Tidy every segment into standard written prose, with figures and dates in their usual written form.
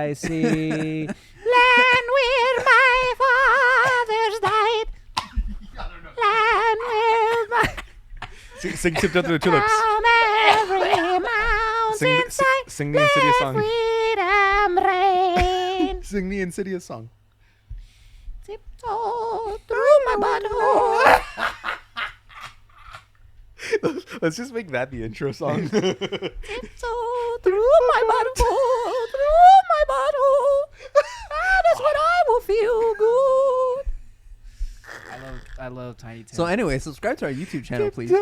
I see. Land where my fathers died. Land where my... Sing Tipped Up to the Tulips. Every mountain Sing the Insidious song. Freedom reign. Sing the Insidious song. Tiptoe through my butthole. Let's just make that the intro song. Tiptoe through my butthole, through my butthole. That is when I will feel good. I love Tiny Tim. So anyway, subscribe to our YouTube channel, please.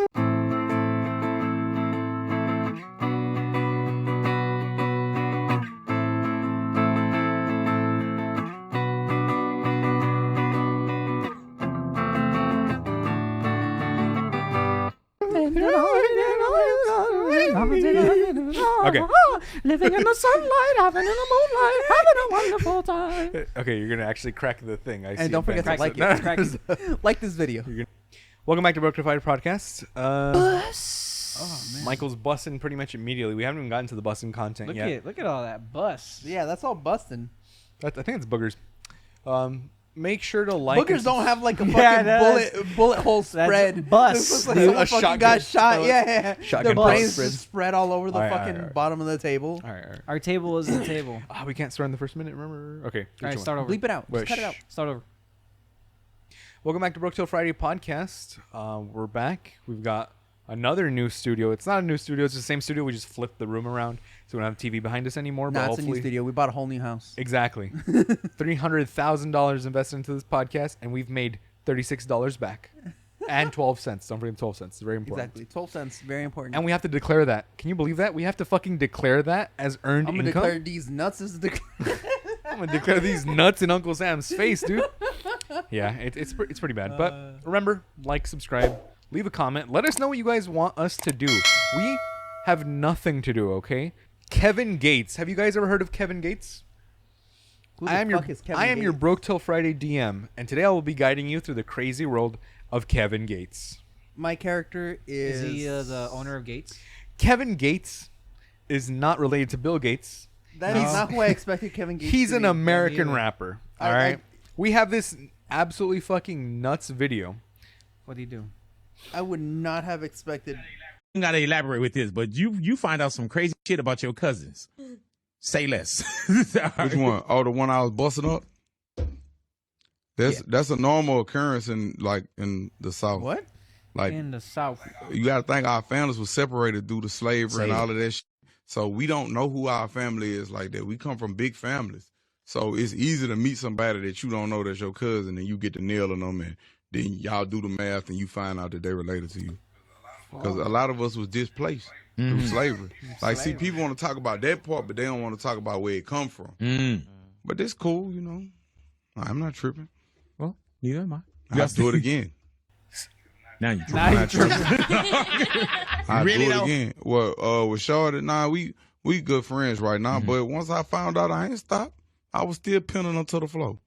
Okay. Living in the sunlight, having in the moonlight, having a wonderful time. Okay, you're gonna actually crack the thing. I see. And don't forget to like it. Like this video. Welcome back to Broke to Fight podcast. Bus. Oh man, Michael's bussing pretty much immediately. We haven't even gotten to the bussing content yet. Look at all that bus. yeah, that's all busting. I think it's boogers. Make sure to like. Boogers don't have like a fucking bullet hole spread. Bus. This looks like Dude, someone a fucking shotgun. got shot. Oh, Yeah. shotgun Their bus. brains just spread all over the All right, fucking all right. bottom of the table. All right. Our table is the table. Oh, we can't swear in the first minute. Remember? Okay. All right, start over. Bleep it out. Wait, Just cut it out. Start over. Welcome back to Broke Till Friday podcast. We're back. We've got another new studio. It's not a new studio. It's the same studio. We just flipped the room around, so we don't have TV behind us anymore. Nah, but it's a new hopefully, studio. We bought a whole new house. exactly, $300,000 invested into this podcast, and we've made $36 back, and 12 cents. Don't forget 12 cents. It's very important. Exactly. 12 cents. Very important. And we have to declare that. Can you believe that? We have to fucking declare that as earned I'm gonna income. declare these nuts as I'm gonna declare these nuts in Uncle Sam's face, dude. Yeah, it's pretty bad. But remember, like, subscribe, leave a comment. Let us know what you guys want us to do. We have nothing to do, okay? Kevin Gates. Have you guys ever heard of Kevin Gates? Who the fuck is Kevin I am your Gates? Broke Till Friday DM, and today I will be guiding you through the crazy world of Kevin Gates. My character Is he the owner of Gates? Kevin Gates is not related to Bill Gates. That is not who I expected Kevin Gates He's to an be. American rapper. All I- right. We have this absolutely fucking nuts video. What do you do? I would not have expected. You gotta elaborate with this, but you find out some crazy shit about your cousins. Say less. Which one? Oh, the one I was busting up. That's a normal occurrence in the South. What? Like In the South. you got to think our families were separated due to slavery and all of that shit. So we don't know who our family is like that. We come from big families. So it's easy to meet somebody that you don't know that's your cousin and you get to nailing them and then y'all do the math and you find out that they're related to you. Because a lot of us was displaced through slavery. Like, see, people want to talk about that part, but they don't want to talk about where it come from. But that's cool, you know. I'm not tripping. Well, neither am I. I'll do it again. Now you Now you tripping. I'll Really do it though? again. Well, with Shorty, we good friends right now. But once I found out I ain't stopped, I was still pinning her to the floor.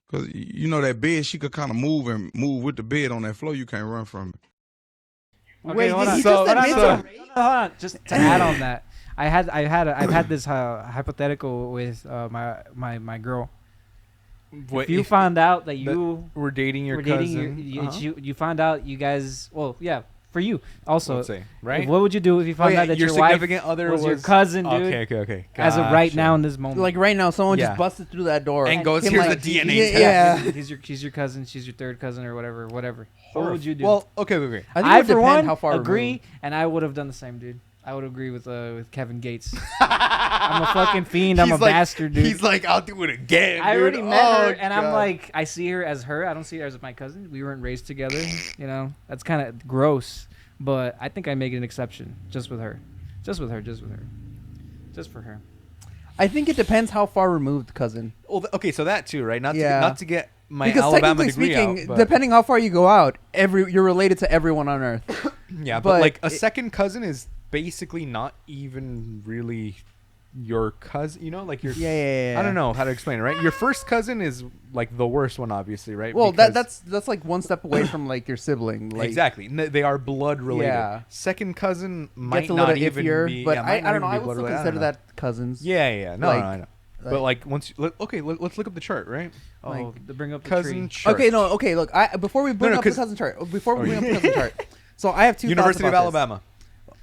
Because, you know, that bed, she could kind of move with the bed on that floor. You can't run from it. Okay, hold on. he just admitted Hold on. Just to add on that, I've had this hypothetical with my girl. What, If you found out that you were dating your were cousin, dating you found out you guys. Well, yeah, for you also. let's say, right? What would you do if you found out that your your wife significant other was your cousin, dude? Okay. As of right Gotcha. now in this moment. Like right now, someone Yeah. just busted through that door And goes, him "Here's like, the DNA test." Yeah. She's your cousin. She's your third cousin or whatever. What would you do? Well, okay. I think I it would for depend one how far agree, removed. and I would have done the same, dude. I would agree with Kevin Gates. I'm a fucking fiend. I'm a bastard, dude. He's like, I'll do it again. I dude. already met Oh, her, and I'm God. like, I see her as her. I don't see her as my cousin. We weren't raised together. You know, that's kind of gross. But I think I make an exception just with her. Just with her. Just for her. I think it depends how far removed, cousin. Well, okay, so that too, right? Not Yeah. to get my Because Alabama technically degree speaking, out, but depending how far you go out, you're related to everyone on Earth. yeah, but but like a it- second cousin is basically not even really your cousin, you know, like your Yeah. I don't know how to explain it, right? Your first cousin is like the worst one, obviously, right? Well, Because- that's like one step away from like your sibling. Like, exactly. They are blood related. Yeah. Second cousin might Gets a not little even iffier, be. but yeah, might not I don't know. even be I would blood still related. I don't consider know. that cousins. Yeah. No, Like- I know. But like once, let's look up the chart, right? Oh, Like, to bring up the Cousin tree. chart. Okay, no, okay. Look, before we bring no, up the 'cause- cousin chart, so I have two. University thoughts of about this.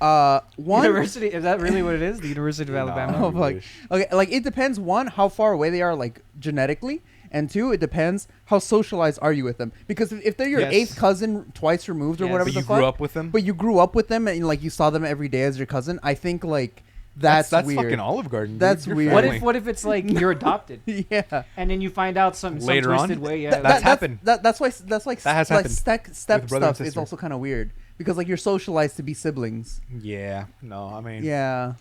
Alabama. One. University, is that really what it is? The University of No. Alabama? Oh, fuck. Okay, like it depends. One, how far away they are, like genetically, and two, it depends how socialized are you with them. Because if they're your Yes. eighth cousin, twice removed or Yes. whatever But the you fuck, grew up with them. but you grew up with them and like you saw them every day as your cousin, I think like that's that's weird. fucking Olive Garden. Dude. That's You're weird. family. What if it's like you're adopted, Yeah. and then you find out some Later on? twisted way? Yeah, That's happened. That's why that's like That has like happened step with brother and stuff is sister. also kind of weird because like you're socialized to be siblings. Yeah. No, I mean, Yeah,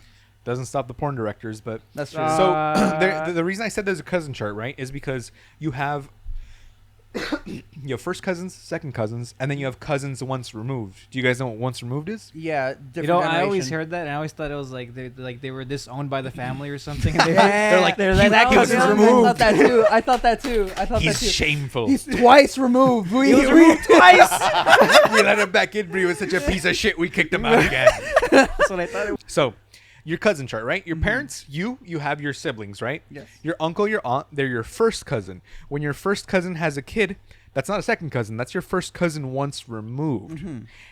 doesn't stop the porn directors, but that's true. so the reason I said there's a cousin chart, right, is because you have you have first cousins, second cousins, and then you have cousins once removed. Do you guys know what once removed is? Yeah, different you know, I always generation. heard that, and I always thought it was like they were disowned by the family or something. And they, Yeah. they're like That kid was Yeah, removed. I thought that too. I thought that too. He's shameful. He's twice removed. He was removed twice. We let him back in, but he was such a piece of shit. We kicked him out again. That's what I thought. It was. So, your cousin chart, right? Your parents, you have your siblings, right? Yes. Your uncle, your aunt, they're your first cousin. When your first cousin has a kid, that's not a second cousin. That's your first cousin once removed.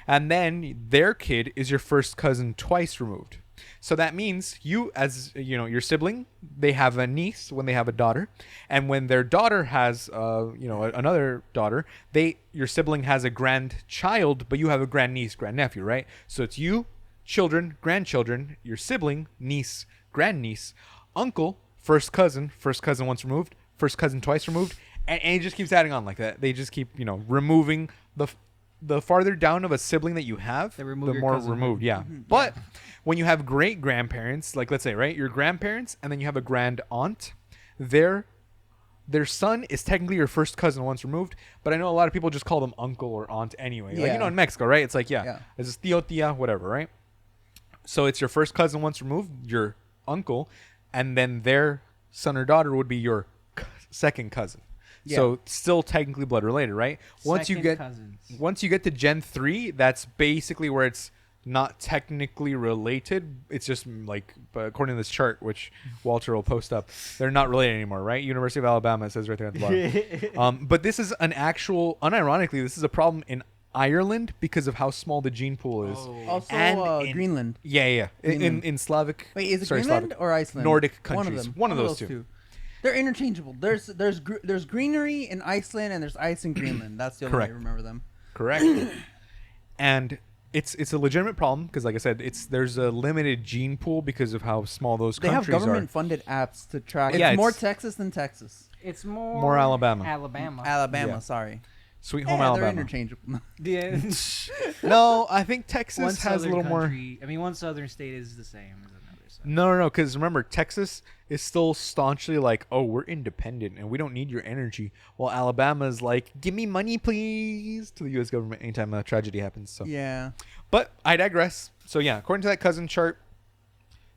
And then their kid is your first cousin twice removed. So that means you, as you know, your sibling, they have a niece when they have a daughter, and when their daughter has, another daughter, your sibling has a grandchild, but you have a grandniece, grandnephew, right? So it's you, children, grandchildren, your sibling, niece, grandniece, uncle, first cousin once removed, first cousin twice removed, and it just keeps adding on like that. They just keep, removing the farther down of a sibling that you have, They remove the your more cousin. removed. Yeah. But when you have great grandparents, like let's say, right, your grandparents, and then you have a grand aunt, their son is technically your first cousin once removed. But I know a lot of people just call them uncle or aunt anyway. Like, Yeah. in Mexico, right? It's like, Yeah. it's just tío, tía, whatever, right? So it's your first cousin once removed, your uncle, and then their son or daughter would be your second cousin. Yeah. So still technically blood related, right? Once you Second get cousins. to Gen 3, that's basically where it's not technically related. It's just like, but according to this chart, which Walter will post up, they're not related anymore, right? University of Alabama, it says right there at the bottom. But this is an actual, unironically, this is a problem in Ireland because of how small the gene pool is. Also, And in- Greenland. Yeah. Greenland. In Slavic. Wait, is it sorry, Greenland Slavic. or Iceland? Nordic One of countries. them. One of those two. They're interchangeable. There's greenery in Iceland and there's ice in Greenland. That's the only way I Correct. remember them. Correct. And it's a legitimate problem because, like I said, there's a limited gene pool because of how small those They have countries are. government-funded apps to track. Yeah, It's more it's- Texas than Texas. It's more More Alabama. Alabama. Alabama, Yeah. sorry. Sweet home They're Alabama. interchangeable. Yeah. No, I think Texas One has a southern little more. country, I mean, one southern state is the same as another. So. No. Because remember, Texas is still staunchly like, oh, we're independent and we don't need your energy. While Alabama's like, give me money, please, to the U.S. government anytime a tragedy happens. So, Yeah. but I digress. So yeah, according to that cousin chart,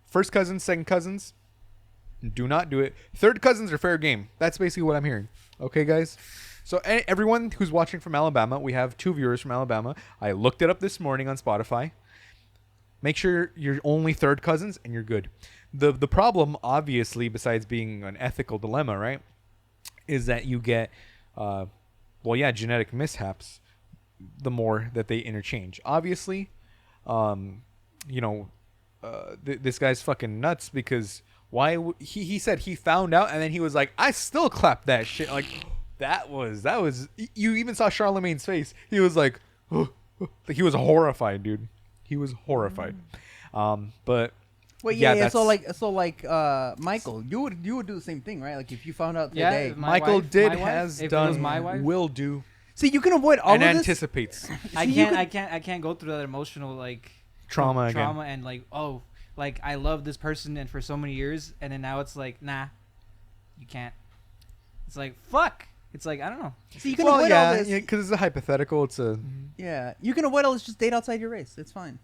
first cousins, second cousins, do not do it. Third cousins are fair game. That's basically what I'm hearing. Okay, guys. So everyone who's watching from Alabama, we have 2 viewers from Alabama. I looked it up this morning on Spotify. Make sure you're only third cousins and you're good. The problem, obviously, besides being an ethical dilemma, right, is that you get, genetic mishaps the more that they interchange. Obviously, this guy's fucking nuts because he said he found out and then he was like, I still clapped that shit. Like, that was you even saw Charlemagne's face. He was like, he was horrified, dude. He was horrified. But Wait, yeah, So Michael, you would do the same thing, right? Like if you found out Yeah, today. Michael wife- did my wife, has if it done was my wife, will do See, you can avoid all and of this. anticipates I See, you can't go through that emotional trauma again. and I love this person and for so many years and then now it's like nah, you can't. It's like fuck. It's like I don't know. See, you can Well, avoid yeah, all this. because it's a hypothetical. It's a Yeah, you can avoid all this. Just date outside your race. It's fine.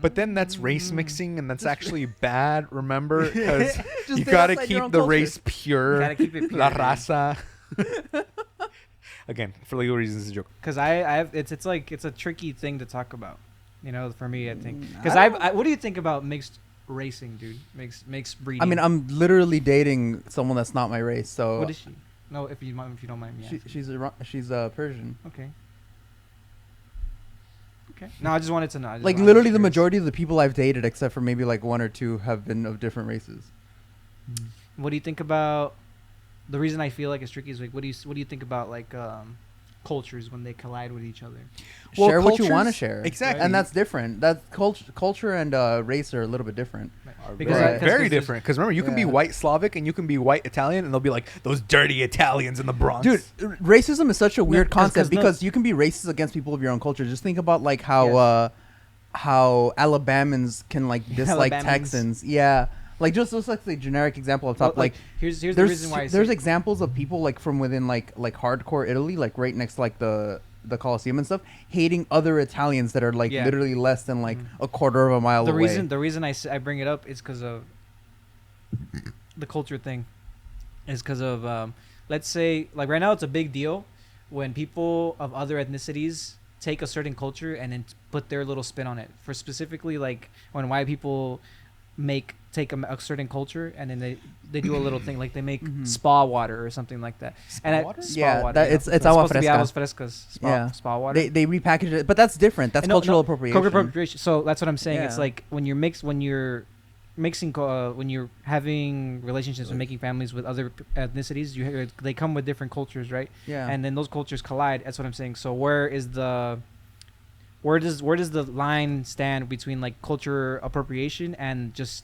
But then that's race mixing, and that's actually bad. Remember, because Just you stay gotta outside your keep own the culture. race pure. Gotta keep it pure, La dude. raza. Again, for legal reasons, it's a joke. Because I have it's like it's a tricky thing to talk about, you know. For me, I think because I what do you think about mixed racing, dude? Mixed breeding. I mean, I'm literally dating someone that's not my race. So what is she? No, if you don't mind me asking. she's Persian. Okay. Okay. No, I just wanted to know. Like literally, the majority of the people I've dated, except for maybe like one or two, have been of different races. What do you think about the reason I feel like it's tricky is like what do you think about like cultures when they collide with each other? Well, Share what you want to cultures- share, exactly. and that's different. That's culture and race are a little bit different. Because Right. Very different. Because remember, you can be Yeah. white Slavic and you can be white Italian, and they'll be like those dirty Italians in the Bronx. Dude, racism is such a weird 'cause concept no- because you can be racist against people of your own culture. Just think about like how Alabamans can like dislike Alabamans. Texans. Yeah, like just like the generic example up top. Well, like here's the there's reason why I there's say examples of people like from within like hardcore Italy, like right next to like the Colosseum and stuff, hating other Italians that are like Yeah. literally less than like a quarter of a mile the away. reason I bring it up is because of the culture thing. Is because of let's say like right now it's a big deal when people of other ethnicities take a certain culture and then put their little spin on it. For specifically like when white people take a certain culture and then they do a little thing like they make spa water or something like that. Water? Spa Yeah, water, that- you it's know? agua supposed to be fresca. aguas frescas. Yeah. Spa water. They repackage it, but that's different. That's No, cultural no, appropriation. Cultural appropriation. So that's what I'm saying. It's Yeah. like when you're mixing, when you're having relationships and making families with other ethnicities, they come with different cultures, right? Yeah. And then those cultures collide. That's what I'm saying. So where does the line stand between like culture appropriation and just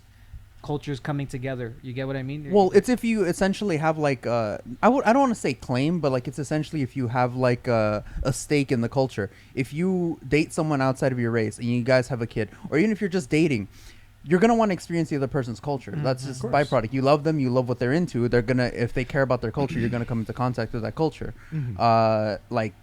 cultures coming together? You get what I mean? Well, it's if you essentially have like I don't want to say claim, but like it's essentially if you have like a stake in the culture. If you date someone outside of your race and you guys have a kid, or even if you're just dating, you're gonna want to experience the other person's culture. That's just byproduct. You love them, you love what they're into. They're gonna, if they care about their culture, you're gonna come into contact with that culture. Like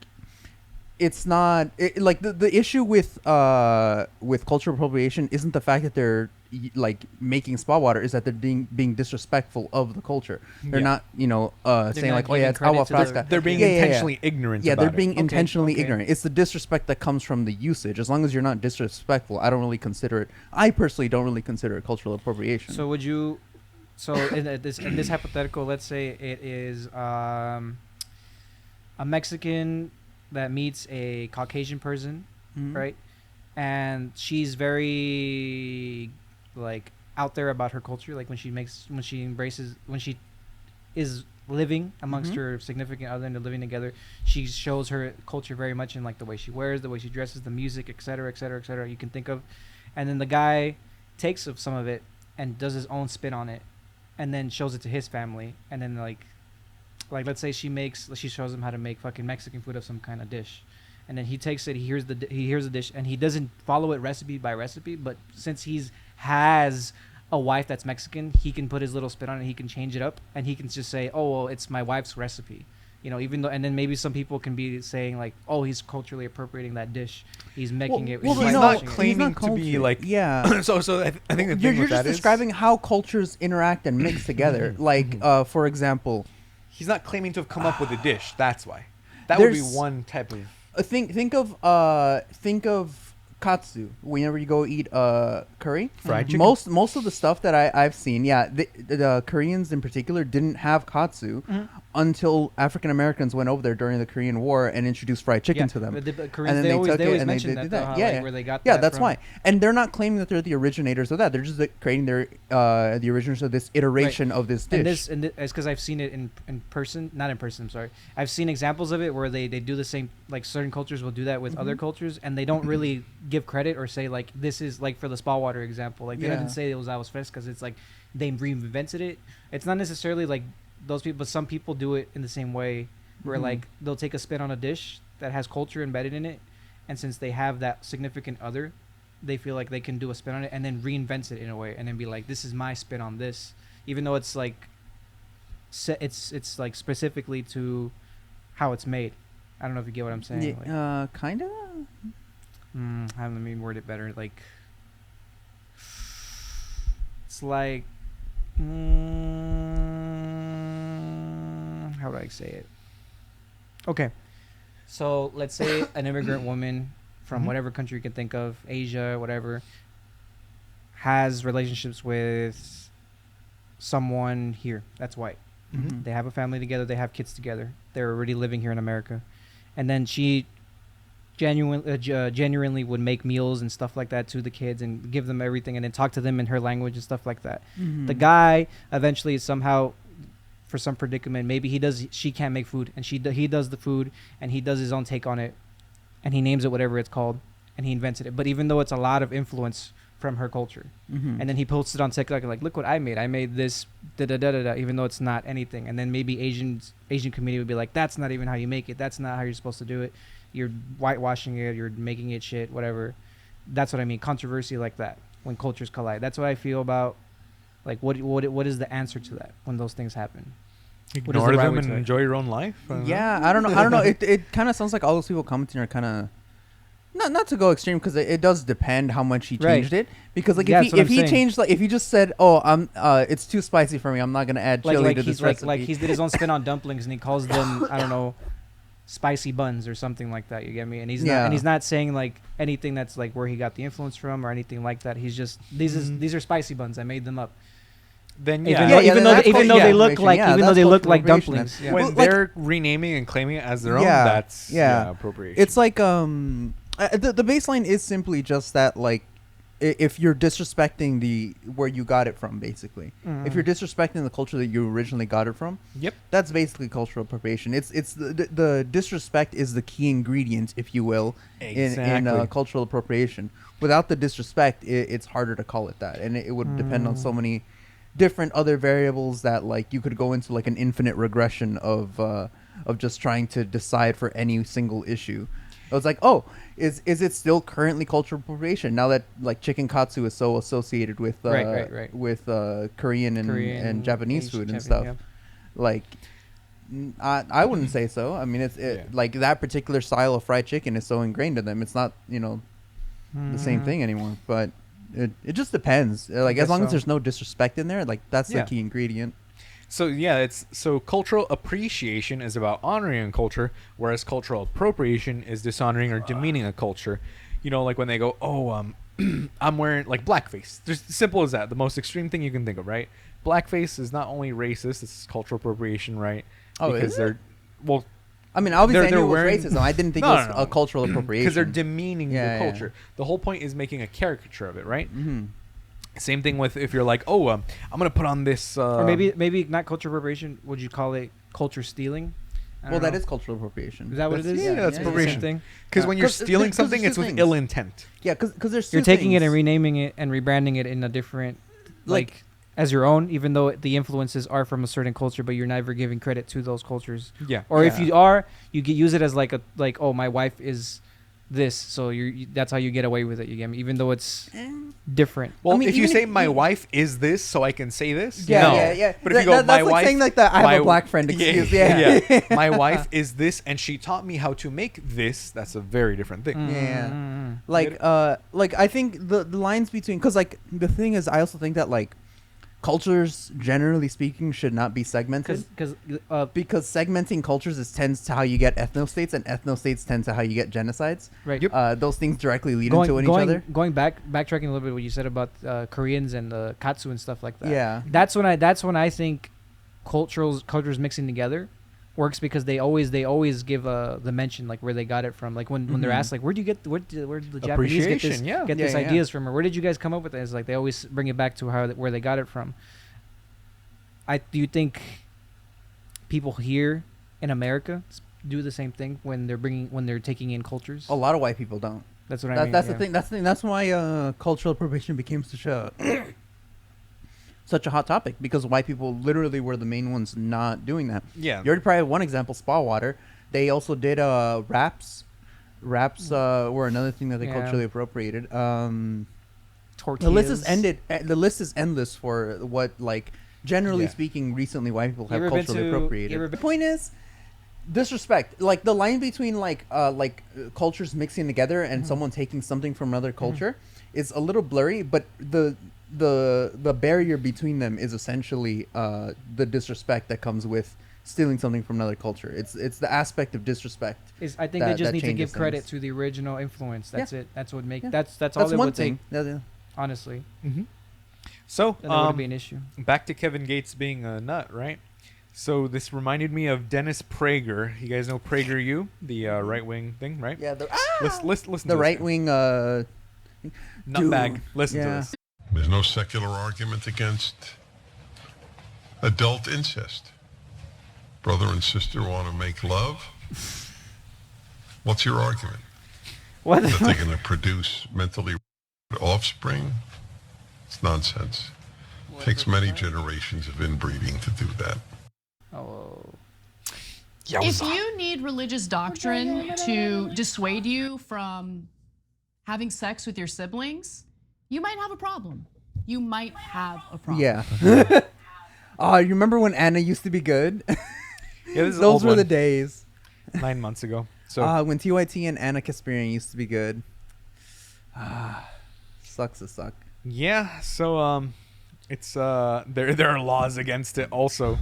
it's not like the issue with cultural appropriation isn't the fact that they're like making spa water, is that they're being disrespectful of the culture. They're not, saying not like, oh giving yeah, it's credit agua to the- fresca. They're being Yeah, yeah, yeah. intentionally ignorant. Yeah, about they're it. being intentionally okay. ignorant. It's the disrespect that comes from the usage. As long as you're not disrespectful, I don't really consider it. I personally don't really consider it cultural appropriation. So would you? So in this hypothetical, let's say it is a Mexican that meets a Caucasian person, Mhm. right? And she's very like out there about her culture. Like when she is living amongst Mhm. her significant other and they're living together, she shows her culture very much in like the way she wears, the way she dresses, the music, etc., etc., etc. You can think of, and then the guy takes of some of it and does his own spin on it, and then shows it to his family, and then like let's say she shows him how to make fucking Mexican food of some kind of dish, and then he takes it, he hears the dish, and he doesn't follow it recipe by recipe, but since has a wife that's Mexican, he can put his little spin on it, he can change it up, and he can just say, oh well, it's my wife's recipe, even though, and then maybe some people can be saying like, oh, he's culturally appropriating that dish, he's making it, well, he's he's no, not watching it. claiming he's not to be culture. like Yeah. so I think the thing you're with just that is describing how cultures interact and mix together. Like, for example, he's not claiming to have come up with a dish. That's why. That would be There's- one type of. think of katsu. Whenever you go eat curry, Fried chicken? most of the stuff that I've seen, the Koreans in particular didn't have katsu until African Americans went over there during the Korean War and introduced fried chicken to them. But the And Koreans, then they always took it and mention did that, though, how, Yeah, like, yeah. where they got Yeah, that that's from. why. And they're not claiming that they're the originators of that. They're just creating the originators of this iteration of this dish. And it's because I've seen it in person, not in person. I'm sorry. I've seen examples of it where they do the same. Like certain cultures will do that with other cultures, and they don't really give credit or say like this is like for the spa water example. Like they Yeah. didn't say it was aguas frescas because it's like they reinvented it. It's not necessarily like those people, but some people do it in the same way, where like they'll take a spin on a dish that has culture embedded in it, and since they have that significant other, they feel like they can do a spin on it and then reinvent it in a way, and then be like, this is my spin on this, even though it's like it's like specifically to how it's made. I don't know if you get what I'm saying. Like, Kinda. let me word it better. Like, it's like, how do I say it? Okay, so let's say an immigrant woman from whatever country you can think of, Asia, whatever, has relationships with someone here that's white. They have a family together. They have kids together. They're already living here in America, and then she genuinely would make meals and stuff like that to the kids and give them everything, and then talk to them in her language and stuff like that. The guy eventually somehow, for some predicament, maybe she can't make food, and he does the food, and he does his own take on it, and he names it whatever it's called, and he invented it. But even though it's a lot of influence from her culture, and then he posts it on TikTok like, look what I made this da da da da, even though it's not anything. And then maybe Asian community would be like, that's not even how you make it, that's not how you're supposed to do it, you're whitewashing it, you're making it shit, whatever. That's what I mean, controversy like that when cultures collide. That's what I feel about, like, what is the answer to that when those things happen? Ignore them and enjoy your own life. I don't know. It kind of sounds like all those people commenting are kind of not to go extreme, because it does depend how much he changed it. Because like if he changed, like if he just said, it's too spicy for me, I'm not gonna add chili to this recipe. Like he did his own spin on dumplings, and he calls them, I don't know, spicy buns or something like that. You get me? And he's not saying like anything that's like where he got the influence from or anything like that. He's just these are spicy buns. I made them up. Then even though they look like dumplings. Yeah. When they're renaming and claiming it as their own, that's appropriation. It's like the baseline is simply just that, like, if you're disrespecting where you got it from, basically. If you're disrespecting the culture that you originally got it from, that's basically cultural appropriation. It's the disrespect is the key ingredient, if you will, in cultural appropriation. Without the disrespect, it's harder to call it that, and it would depend on so many different other variables that, like, you could go into like an infinite regression of just trying to decide for any single issue. I was like, is it still currently cultural appropriation now that like chicken katsu is so associated with with Korean and Japanese food and stuff? Like, I wouldn't say so. I mean, like that particular style of fried chicken is so ingrained in them. It's not the same thing anymore. But it just depends. Like, as long as there's no disrespect in there, like that's the key ingredient. So cultural appreciation is about honoring a culture, whereas cultural appropriation is dishonoring or demeaning a culture. You know, like when they go, I'm wearing like blackface. Just simple as that. The most extreme thing you can think of, right? Blackface is not only racist, it's cultural appropriation, right? Because they're I mean, obviously I knew it was racism. I didn't think it was a cultural appropriation. Because they're demeaning the culture. The whole point is making a caricature of it, right? Same thing with if you're like, I'm gonna put on this, or maybe not cultural appropriation. Would you call it culture stealing? Well, that is cultural appropriation. Is that what it is? Yeah, that's appropriation. Because when you're stealing something, it's with ill intent. Yeah, because there's you're taking it and renaming it and rebranding it in a different, like as your own, even though the influences are from a certain culture, but you're never giving credit to those cultures. Yeah. Or if you are, you use it as like my wife is this, so that's how you get away with it. You get me? Even though it's different. Well, I mean, if you say my wife is this, so I can say this. Yeah. But if you go, my like wife, saying like that, I have a black friend excuse. Yeah. My wife is this, and she taught me how to make this. That's a very different thing. Yeah. Like I think the lines between, because like the thing is, I also think that like cultures, generally speaking, should not be segmented because segmenting cultures tends to how you get ethnostates, and ethnostates tend to how you get genocides. Right. Those things directly lead into each other. Backtracking a little bit, what you said about Koreans and the katsu and stuff like that. Yeah. That's when I think cultures mixing together works, because they always give the mention, like where they got it from. Like when they're asked like, where did the Japanese get this ideas from, or where did you guys come up with it? It's like they always bring it back to where they got it from. Do you think people here in America do the same thing when they're taking in cultures? A lot of white people don't. That's what I mean. That's the thing. That's why cultural appropriation became such a hot topic, because white people literally were the main ones not doing that. Yeah. You already probably have one example, Spa Water. They also did wraps. Wraps were another thing that they culturally appropriated. Tortillas. The list is endless for what, like, generally speaking, recently white people have culturally appropriated. The point is disrespect. Like the line between like cultures mixing together and someone taking something from another culture is a little blurry, but the barrier between them is essentially the disrespect that comes with stealing something from another culture. It's the aspect of disrespect. I think they just need to give credit things. to the original influence. That's it. That's what make Yeah. that's all it one would take. thing. Yeah. Honestly, So then there wouldn't be an issue. back to Kevin Gates being a nut, right? So this reminded me of Dennis Prager. You guys know PragerU, the right wing thing, right? Yeah. Listen The to right this wing. nutbag. dude. Listen to Yeah. this. There's no secular argument against adult incest. Brother and sister want to make love. What's your argument? What? That they're going to produce mentally offspring? It's nonsense. It takes many generations of inbreeding to do that. Oh. If you need religious doctrine to dissuade you from having sex with your siblings, you might have a problem. You might have a problem. Yeah. Oh, you remember when Anna used to be good? Yeah, this is an Those old were one, the days. 9 months ago. So When TYT and Anna Kasparian used to be good. Sucks to suck. yeah, so it's there are laws against it also.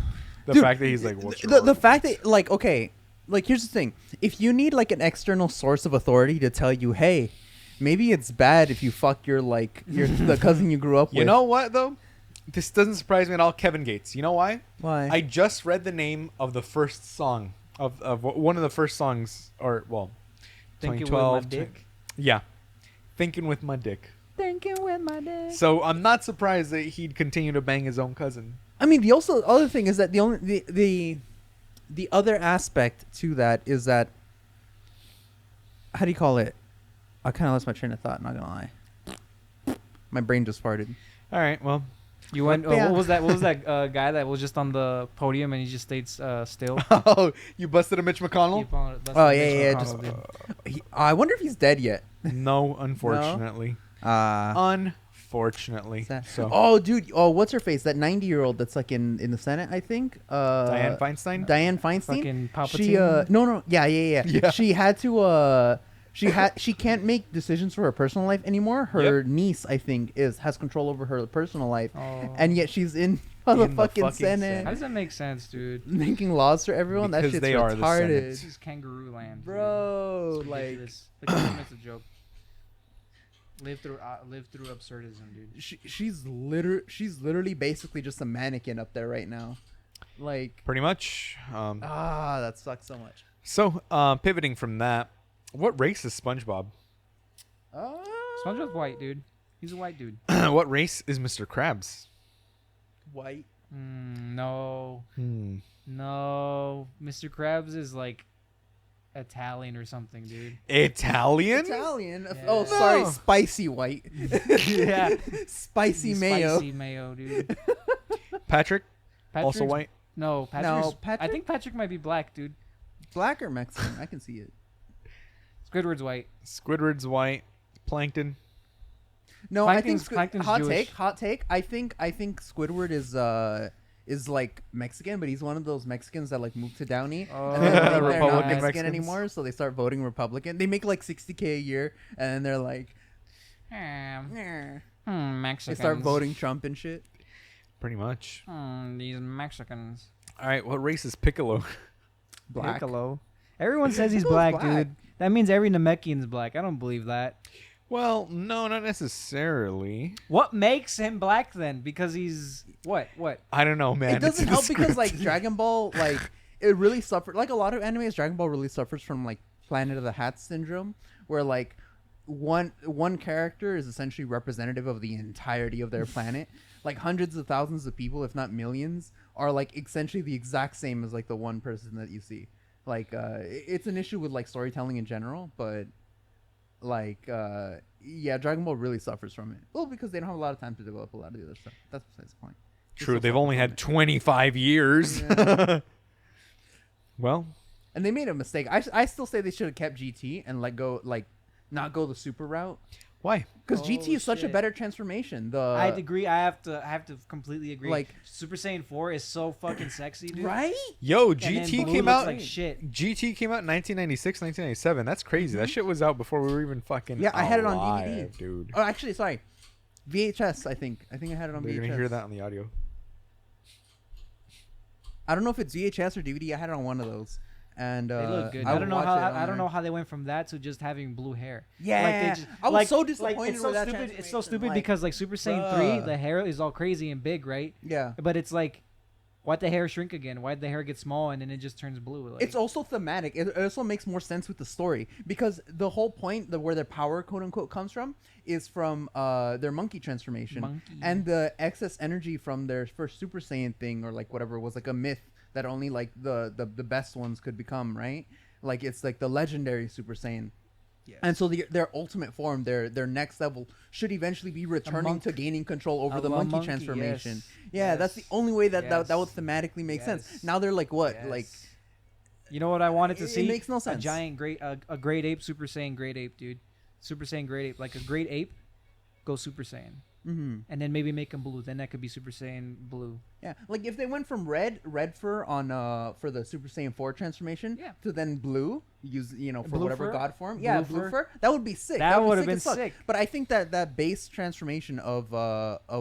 The Dude, fact that he's like, what's your the argument? fact that like okay, like here's the thing: if you need like an external source of authority to tell you, hey, maybe it's bad if you fuck your the cousin you grew up with. You know what though? This doesn't surprise me at all. Kevin Gates. You know why? Why? I just read the name of the first song of one of the first songs, or well, Thinking with 2012. my dick. Yeah, thinking with my dick. Thinking with my dick. So I'm not surprised that he'd continue to bang his own cousin. I mean, the other thing is that the other aspect to that is that how do you call it? I kind of lost my train of thought. Not gonna lie, my brain just farted. All right, well, You went. But yeah. What was that? What was that guy that was just on the podium and he just stayed still? oh, you busted a Mitch McConnell? Keep on- that's Oh, what yeah, Mitch yeah, McConnell just- did. I wonder if he's dead yet. No, unfortunately. Unfortunately. So Oh, dude. Oh, what's her face? That 90-year-old that's like in the Senate, I think. Dianne Feinstein? Dianne Feinstein. Fucking She Palpatine? no yeah. Yeah. She had to she can't make decisions for her personal life anymore. Her niece, I think, has control over her personal life, Oh. and yet she's in the In the fucking fucking Senate How does that make sense, dude? making laws for everyone. Because that shit's they are the Senate. This retarded, is kangaroo land, dude. bro. It's Like ridiculous. The government's a joke. Live through absurdism, dude. she's literally basically just a mannequin up there right now. Like pretty much. that sucks so much. So pivoting from that, what race is SpongeBob? SpongeBob's white, dude. He's a white dude. What race is Mr. Krabs? White. No, no. Mr. Krabs is like Italian or something, dude. Italian? Italian. Yeah. Oh, sorry, No. spicy white. Yeah. Spicy mayo. Spicy mayo, dude. Patrick? Also Patrick's- white? No, Patrick's, I Patrick? think Patrick might be black, dude. Black or Mexican? I can see it. Squidward's white. Squidward's white. Plankton? No, I think Plankton's hot Jewish. take. I think Squidward is like Mexican, but he's one of those Mexicans that like moved to Downey and then they're not Republican Mexican Mexicans. anymore, so they start voting Republican. They make like $60K a year, and then they're like, Mexicans. they start voting Trump and shit. Pretty much. These Mexicans. All right, what race is Piccolo? Black. Piccolo. Everyone says he's Piccolo's black, black. dude. That means every Namekian's black. I don't believe that. Well, no, not necessarily. What makes him black then? Because he's what? What? I don't know, man. It doesn't It's in the help because script. like Dragon Ball, like it really suffered. Like a lot of animes, Dragon Ball really suffers from like Planet of the Hats syndrome, where like one character is essentially representative of the entirety of their planet. Like hundreds of thousands of people, if not millions, are like essentially the exact same as like the one person that you see. Like it's an issue with like storytelling in general, but like yeah, Dragon Ball really suffers from it. Well, because they don't have a lot of time to develop a lot of the other stuff. That's besides the point. They True, still they've suffer only from had it. 25 years. Well, And they made a mistake. I still say they should have kept GT and let go, like, not go the super route. why? Because Oh, GT is such a shit. better transformation. I agree. I have to completely agree. like- Super Saiyan 4 is so fucking sexy, dude. right? Yo, And then GT Blue came looks out. like shit. GT came out in 1996, 1997. That's crazy. That shit was out before we were even fucking. Yeah, I had it on alive, DVD. dude. Oh, actually, sorry. VHS, I think I had it on They're VHS. gonna hear that on the audio. I don't know if it's VHS or DVD. I had it on one of those, and They look good. I I don't know would how watch it on I don't there. know how they went from that to just having blue hair. Yeah, like they just, I was so disappointed Like, it's so with that stupid. It's so transformation, stupid like, because like Super Saiyan 3, bruh. the hair is all crazy and big, right? Yeah. But it's like, why'd the hair shrink again? Why'd the hair get small and then it just turns blue? Like, It's also thematic. It also makes more sense with the story because the whole point, where their power, quote unquote, comes from, is from their monkey transformation, and the excess energy from their first Super Saiyan thing, or like whatever, was like a myth that only like the best ones could become, right? Like it's like the legendary Super Saiyan. yes. And so their ultimate form, their next level, should eventually be returning monk. to gaining control over A the monkey monkey, transformation. yes. Yeah, that's the only way that Yes. that would thematically make sense. Yes. Now they're like what? Yes. Like you know what I wanted to It see? makes no A sense. giant a great ape, Super Saiyan great ape, dude. Super Saiyan great ape, like a great ape, go Super Saiyan, and then maybe make him blue. Then that could be Super Saiyan blue. yeah, like if they went from red fur on for the Super Saiyan 4 transformation, Yeah. to then blue, use for Blue whatever fur? god form. Yeah, Blue blue fur? fur. That would be sick. That would would've be been sick as fuck. sick. But I think that base transformation of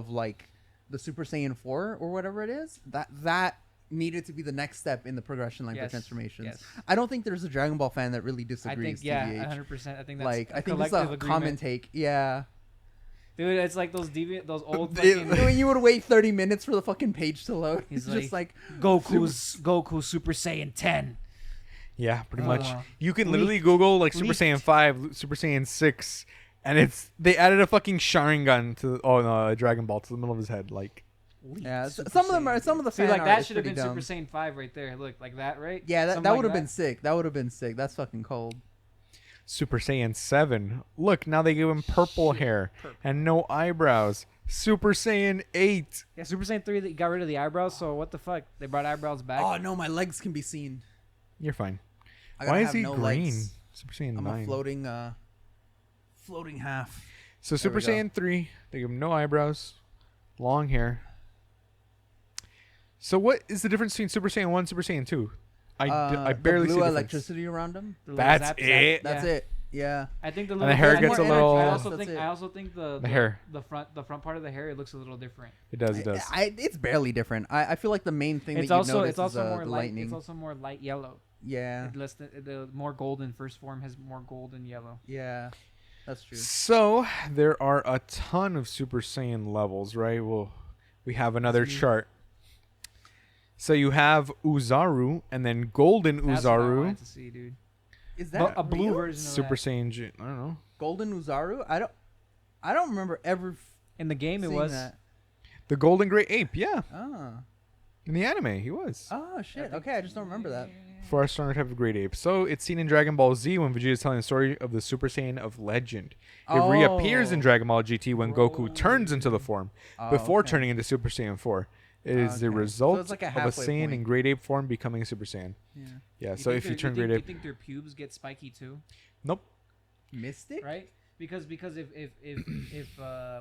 like the Super Saiyan 4 or whatever it is, that needed to be the next step in the progression line for Yes, transformations. yes. I don't think there's a Dragon Ball fan that really I disagrees. think yeah, TBH. 100%. I think that's Like a I think it's a collective common agreement. take. Yeah. Dude, it's like those old When fucking you would wait 30 minutes for the fucking page to load, He's it's just like Goku Super Saiyan 10. Yeah, pretty much. wow. You can literally Google like Super Leaked. Saiyan 5, Super Saiyan 6, and they added a fucking Sharingan to Dragon Ball to the middle of his head. Like, Yeah, Super some of them Saiyan. are some of the See, fan like art that is should have pretty been dumb. Super Saiyan 5 right there. Look, like that, right? Yeah, that Something would have like been sick. That would have been sick. That's fucking cold. Super Saiyan 7. Look, now they give him purple hair and no eyebrows. Super Saiyan 8. Yeah, Super Saiyan 3 they got rid of the eyebrows, so what the fuck? They brought eyebrows back. Oh no, my legs can be seen. You're fine. I gotta Why is have he no green? legs. Super Saiyan I'm 9. a floating half. So Super we go. Saiyan 3, they give him no eyebrows, long hair. So what is the difference between Super Saiyan 1 and Super Saiyan 2? I barely the see blue the difference. electricity around him. The little That's zap, zap. it? That's Yeah. it. Yeah. I think the the little hair bit gets more a little- energy. I also That's think it. I also think the hair. the front part of the hair, it looks a little different. It does, it does. It's barely different. I feel like the main thing It's that you also notice it's also is more the light. lightning. It's also more light yellow. Yeah. Less the more golden first form has more gold and yellow. Yeah. That's true. So there are a ton of Super Saiyan levels, right? Well, we have another chart. So you have Uzaru and then Golden That's what I Uzaru, wanted to see, dude. Is But that a blue real? version of Super that. Saiyan G. I don't know. Golden Uzaru? I don't remember ever In the game, it seeing was. that. The Golden Great Ape, yeah. Ah. In the anime, he was. Oh shit. Okay, I just don't remember that. For our standard type of Great Ape. So it's seen in Dragon Ball Z when Vegeta is telling the story of the Super Saiyan of Legend. It reappears in Oh. Dragon Ball GT when Goku turns into the form before okay. turning into Super Saiyan 4. It is the Okay. So result it's like a of a halfway Saiyan in point. Great Ape form becoming a Super Saiyan. Yeah. Yeah, so if you turn Great you Ape... think their pubes get spiky too, Nope. Mystic? right? Because if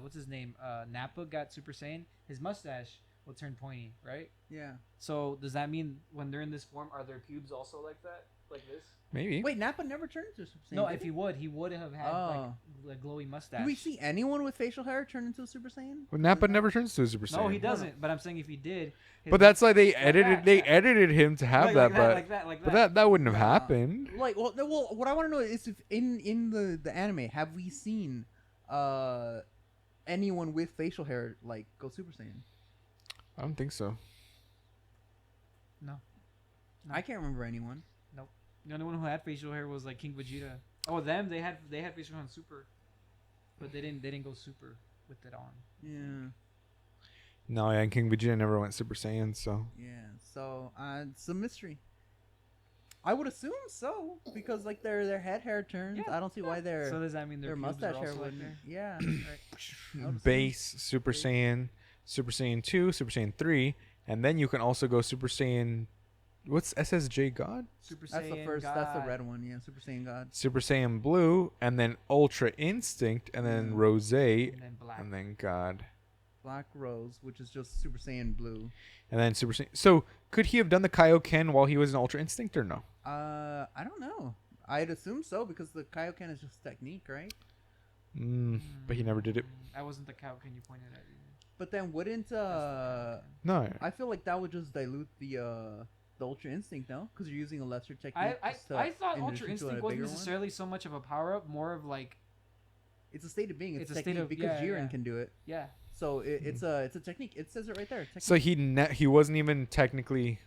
what's his name Nappa got Super Saiyan, his mustache will turn pointy, right? Yeah. So does that mean when they're in this form, are their pubes also like that, like this? Maybe. Wait, Nappa never turned into a Super Saiyan. No, did if he would have had Oh. like a glowy mustache. Do we see anyone with facial hair turn into a Super Saiyan? Well, Nappa never turns to a Super Saiyan. No, he doesn't. But I'm saying if he did. his- But that's why they Like edited. that, They yeah. edited him to have like that, like but that. that wouldn't have Nah. happened. Like, well, what I want to know is if in the anime have we seen anyone with facial hair like go Super Saiyan? I don't think so. No. I can't remember anyone. Nope. The only one who had facial hair was like King Vegeta. Oh, they had facial hair on Super, but they didn't go Super with it on. Yeah. No, yeah, and King Vegeta never went Super Saiyan, so Yeah. So it's a mystery. I would assume so because like their head hair turns. Yeah, I don't see why their So does that mean their pubes mustache are hair also like wouldn't. there? Yeah. Right. base Super Saiyan, Super Saiyan 2, Super Saiyan 3, and then you can also go Super Saiyan. What's SSJ God? Super That's the Saiyan first. That's the God. red one. Yeah. Super Saiyan God. Super Saiyan Blue, and then Ultra Instinct, and then Rose, And then black. and then God, Black Rose, which is just Super Saiyan Blue. and then Super Saiyan. So could he have done the Kaioken while he was in Ultra Instinct or no? I don't know. I'd assume so because the Kaioken is just technique, right? But he never did it. I wasn't the cow. Can you point it at you? But then wouldn't No. I feel like that would just dilute the Ultra Instinct, no? Because you're using a lesser technique. I thought in Ultra addition to a Instinct wasn't bigger one. necessarily so much of a power up, more of like It's a state of being. It's a a state technique of- because yeah, Jiren yeah. can do it. yeah. So it's a technique. It says it right there. Technique. So he wasn't even technically.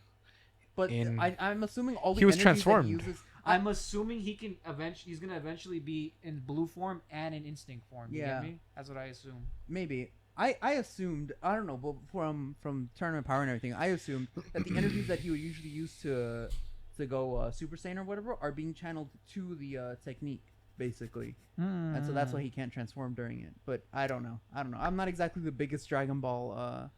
But in- I'm assuming all the He was energies that transformed. He uses, I'm assuming he can eventually. He's gonna eventually be in blue form and in instinct form. You Yeah. get me? That's what I assume. maybe. I assumed, I don't know, but from tournament power and everything, I assumed that the energies that he would usually use to go Super Saiyan or whatever are being channeled to the technique, basically. And so that's why he can't transform during it. But I don't know. I'm not exactly the biggest Dragon Ball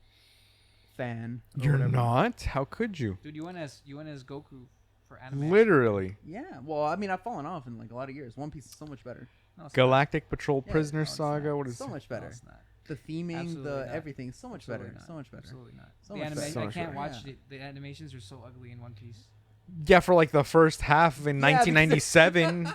fan. or You're whatever. not? How could you? Dude, you went as Goku for anime. Literally. Yeah. Well, I mean, I've fallen off in like a lot of years. One Piece is so much better. No, it's Galactic Patrol Yeah, Prisoner no, it's Saga. not. What is so much not. No, better. it's not. The theming, Absolutely the not. everything, so much Absolutely better. not. So much better. Absolutely not. So The much anima- better. So I much can't better. watch Yeah. it. The animations are so ugly in One Piece. Yeah, for like the first half in Yeah, because- 1997.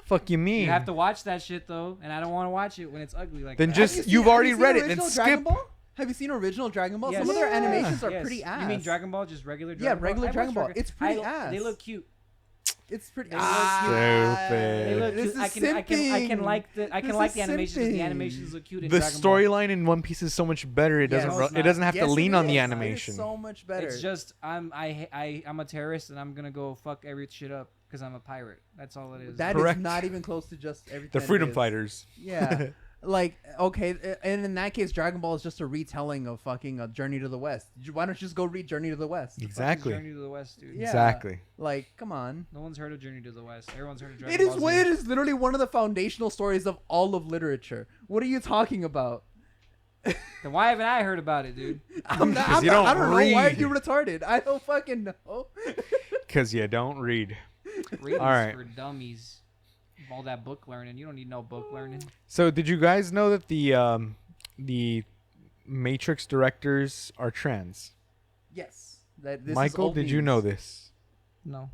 Fuck you mean? You have to watch that shit though, and I don't want to watch it when it's ugly like Then that. just- Have you you've seen- already have you read seen it, then original Dragon skip. Ball? Have you seen original Dragon Ball? Yes. Some of their Yeah. animations are Yes. pretty ass. You mean Dragon Ball? Just regular Yeah, Dragon Ball? regular I watched Dragon Ball. It's pretty ass. They look cute. It's pretty. They look They look This cute. I is can simping. like the This like is the animations. The simping. animations look cute in The Dragon Ball. storyline in One Piece is so much better. It doesn't. Yes. No, it's It doesn't not. have Yes, to it lean on is. the It animation. is so much better. It's just I'm a terrorist and I'm gonna go fuck every shit up because I'm a pirate. That's all it is. That is Correct. not even close to just everything. The that it Freedom is. Fighters. Yeah. Like, okay, and in that case, Dragon Ball is just a retelling of fucking Journey to the West. Why don't you just go read Journey to the West? Exactly. Journey to the West, dude. Yeah. Exactly. Like, come on. No one's heard of Journey to the West. Everyone's heard of Dragon It is Ball what Z. it is. Literally one of the foundational stories of all of literature. What are you talking about? Then why haven't I heard about it, dude? I'm not, 'Cause I'm you not- don't I don't know. Why are read. you retarded? I don't fucking know. Because you don't read. Reading's All right. for dummies. All that book learning. You don't need no book learning. So did you guys know that the Matrix directors are trans? Yes. That this Michael, is old did you news. know this? No.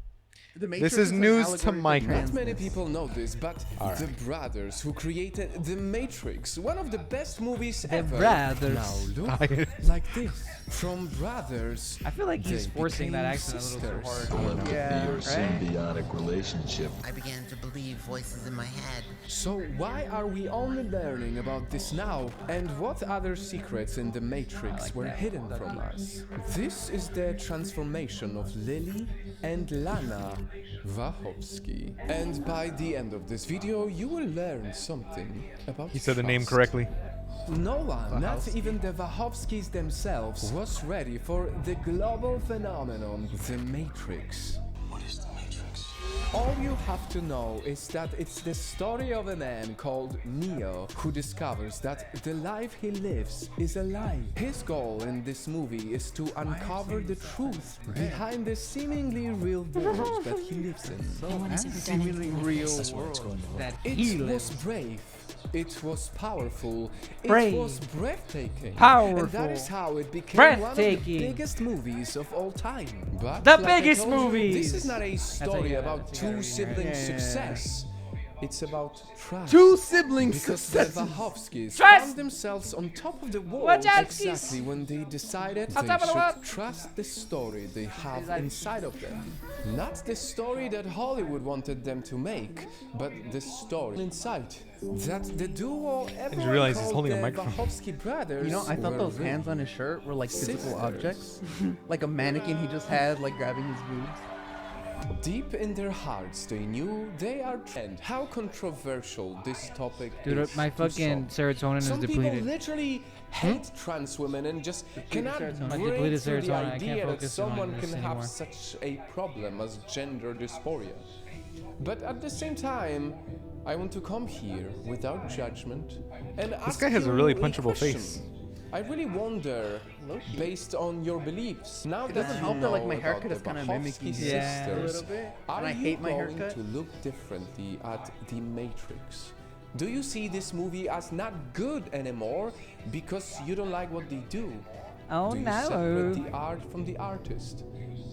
The Matrix is an news allegory to for Michael. trans. Not many people know this, but All the right. brothers who created The Matrix, one of the best movies The ever, brothers. now look like this. From brothers, I feel like he's they forcing that became accent a little too sisters. hard. Yeah. Your right? symbiotic relationship. I began to believe voices in my head. So why are we only learning about this now? And what other secrets in the Matrix were hidden from us? This is the transformation of Lily and Lana Wachowski. And by the end of this video, you will learn something about He said the name trust. correctly. No one, not even the Wachowskis themselves, was ready for the global phenomenon, the Matrix. What is the Matrix? All you have to know is that it's the story of a man called Neo who discovers that the life he lives is a lie. His goal in this movie is to uncover the truth behind the seemingly real world that he lives in. Seemingly real That's what it's going to look. That It he was lives. brave. It was powerful. Brave. It was breathtaking. Powerful. And that is how it became one of the Breathtaking. biggest movies of all time. But The like I biggest told you, movies. This is not a story how about you two gotta siblings' read it. Yeah. success. It's about trust. Two siblings. Because the Wachowskis Trust. found themselves on top of the world Wachowskis. exactly when they decided On they top of the world. should trust the story they have inside of them. Not the story that Hollywood wanted them to make, but the story inside. That the duo everyone you realize he's called holding a the microphone. Wachowski brothers You know, I thought were those real. hands on his shirt were like physical Sisters. objects. Like a mannequin he just had, like grabbing his boobs. Deep in their hearts, they knew they are. And how controversial this topic Dude, is. my to fucking some. serotonin is Some people depleted. literally hate trans women and just cannot serotonin. My break depleted through the serotonin, I can't idea that focus on someone this can anymore. have such a problem as gender dysphoria. But at the same time, I want to come here without judgment and ask guy has a you really a punchable question. face. I really wonder, based on your beliefs, now It that doesn't you help that, like, know my about haircut the is kinda Wachowski mimicking his Yeah. a sisters, little bit. are And I you hate my going haircut. to look differently at The Matrix? Do you see this movie as not good anymore because you don't like what they do? Oh Do you separate the art from the artist?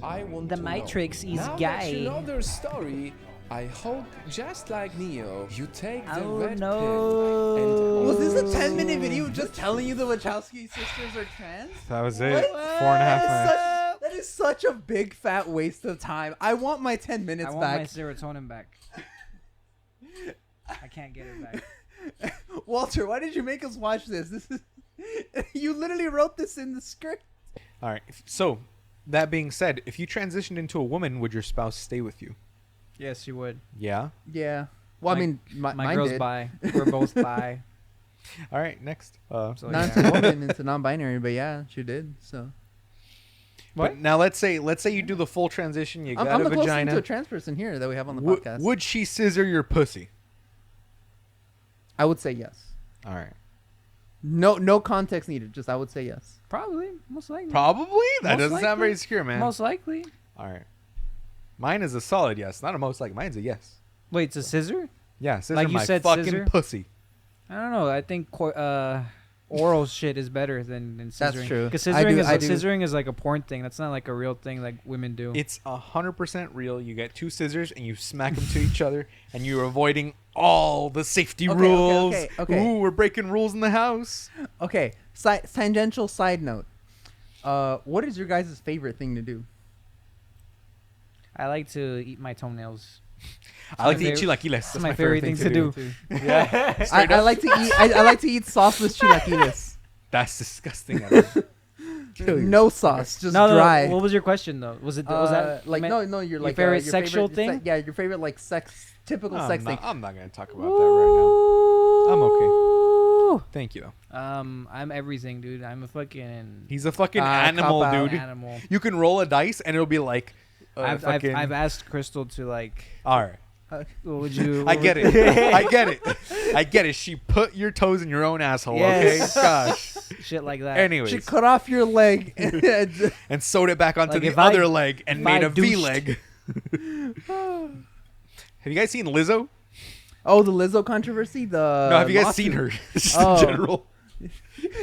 I want The to Matrix know. is Now that gay. you know their story, I hope, just like Neo, you take the Oh, red no. pill and... Was this a 10-minute video just telling you the Wachowski sisters are trans? That was it. What? 4.5 minutes. That is such a big fat waste of time. I want my 10 minutes I want back. my serotonin back. I can't get it back. Walter, why did you make us watch this? This is you literally wrote this in the script. All right. So, that being said, if you transitioned into a woman, would your spouse stay with you? Yes, you would. Yeah. Yeah. Well, I mean, My mine girl's did. bi. We're both bi. All right. Next. So, Not yeah. a woman, it's a non-binary, but yeah, she did. So But now let's say you do the full transition. You got I'm a the closest vagina. to a trans person here that we have on the Would- podcast. Would she scissor your pussy? I would say yes. All right. No context needed. Just I would say yes. Probably. Most likely. Probably? That Most doesn't sound likely. very secure, man. Most likely. All right. Mine is a solid yes. Not a most likely. Mine's a yes. Wait, it's a scissor? Yeah, scissor Like you my said, fucking scissor? pussy. I don't know. I think oral shit is better than scissoring. That's true. Because I do- scissoring is like a porn thing. That's not like a real thing like women do. It's 100% real. You get two scissors and you smack them to each other, and you're avoiding all the safety Okay, rules. okay. Ooh, we're breaking rules in the house. Okay. Tangential side note. What is your guys' favorite thing to do? I like to eat my toenails. I like to eat favorite- chilaquiles. That's my favorite thing to do. Yeah. I like to eat. I like to eat sauceless chilaquiles. That's disgusting. No sauce, just No, dry. what was your question though? Was that like meant- no? You're your like favorite your sexual favorite thing? yeah, your favorite like typical sex thing. I'm not gonna talk about that right now. I'm okay. Thank you. I'm everything, dude. I'm a fucking. He's a fucking cop animal, out. dude. Animal. You can roll a dice and it'll be like. I've asked Crystal to like. All right. What would you? I get it. I get it. I get it. She put your toes in your own asshole. Yes. Okay. Gosh. Shit like that. Anyways. She cut off your leg. And sewed it back onto Like, the if I- other leg and if made I a V douched. leg. Have you guys seen Lizzo? Oh, the Lizzo controversy. The No, have you guys lawsuit. seen her? Just Oh. in general.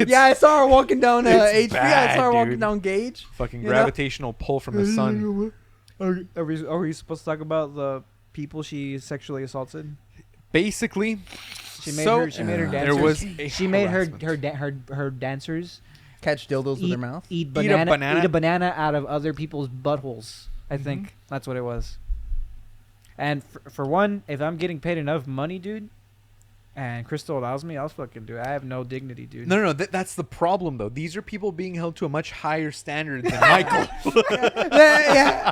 Yeah, I saw her walking down it's HB. I saw her bad, walking dude. down Gage. Fucking You know? gravitational pull from the sun. Are we supposed to talk about the people she sexually assaulted? Basically, She made her dancers. there was a She made harassment. her dancers Catch dildos with their mouth. eat Eat a banana? Eat a banana out of other people's buttholes. I think that's what it was. And for one, if I'm getting paid enough money, dude, and Crystal allows me, I'll fucking do it. I have no dignity, dude. No, that's the problem, though. These are people being held to a much higher standard than Michael. Yeah.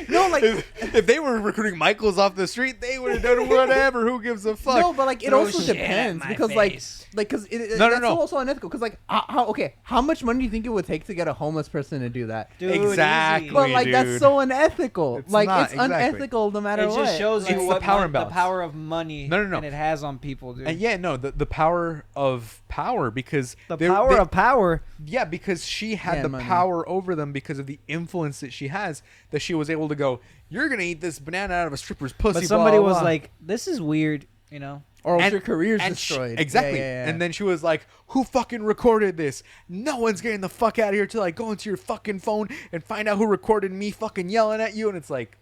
No, like if they were recruiting Michaels off the street, they would have done whatever. Who gives a fuck? no, but like it Throw also shit at depends my because face. because No, that's no. also unethical because like how much money do you think it would take to get a homeless person to do that? Dude, Exactly. easy. But like dude. that's so unethical. It's Like not, it's exactly. unethical no matter It what. just shows you It's the what power the imbalance. power of money No. and it has on people, dude. And yeah, no, the power of power because the they- power they- of power. Yeah, because she had Yeah, the money. power over them because of the influence that she has. That she was able to go, "You're gonna eat this banana out of a stripper's pussy." But somebody blah, was blah. like, "This is weird," you know. or else And- your career's and she- destroyed. exactly. Yeah. And then she was like, "Who fucking recorded this? No one's getting the fuck out of here till I go into your fucking phone and find out who recorded me fucking yelling at you." And it's like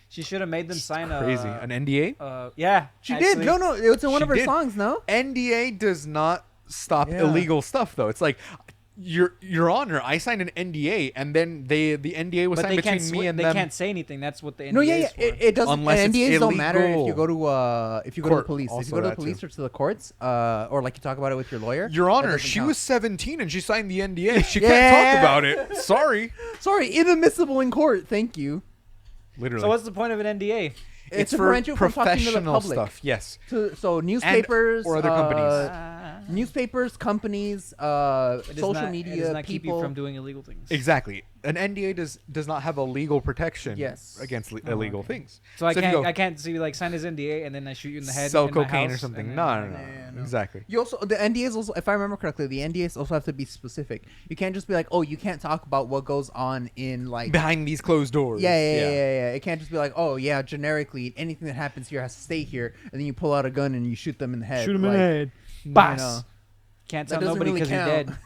She should have made them sign crazy. An NDA? yeah, she actually. did. No, it was in one She of her did. songs. No. NDA does not stop Yeah. illegal stuff though. It's like your honor, I signed an NDA and then the NDA was But signed they can't. between me and they them. can't say anything. That's what the NDA No, yeah. is for. It doesn't. Unless it's NDAs don't matter if illegal. you go to to the Court, police. If also you go to the that police too. or to the courts, or like you talk about it with your lawyer. Your that honor, doesn't she count. was 17 and she signed the NDA. She Yeah. can't talk about it. Sorry. Sorry, inadmissible in court. Thank you. Literally. So what's the point of an NDA? It's to for prevent you from talking to the professional public. stuff. Yes. So newspapers or other companies. Newspapers, companies, It does social not, it media, does not keep you people. from doing illegal things. Exactly. An NDA does not have a legal protection Yes. against illegal things. So I if you can't go, I can't see like sign his NDA and then I shoot you in the head. sell in my cocaine or house, something. and No, then- no, no. Yeah, no. Exactly. You also the NDAs also, if I remember correctly, the NDAs also have to be specific. You can't just be like, oh, you can't talk about what goes on in like. Behind these closed doors. Yeah. It can't just be like, oh yeah, generically anything that happens here has to stay here, and then you pull out a gun and you shoot them in the head. Shoot him in like, the head. you Boss. know. Can't That tell doesn't nobody really because you're count. dead.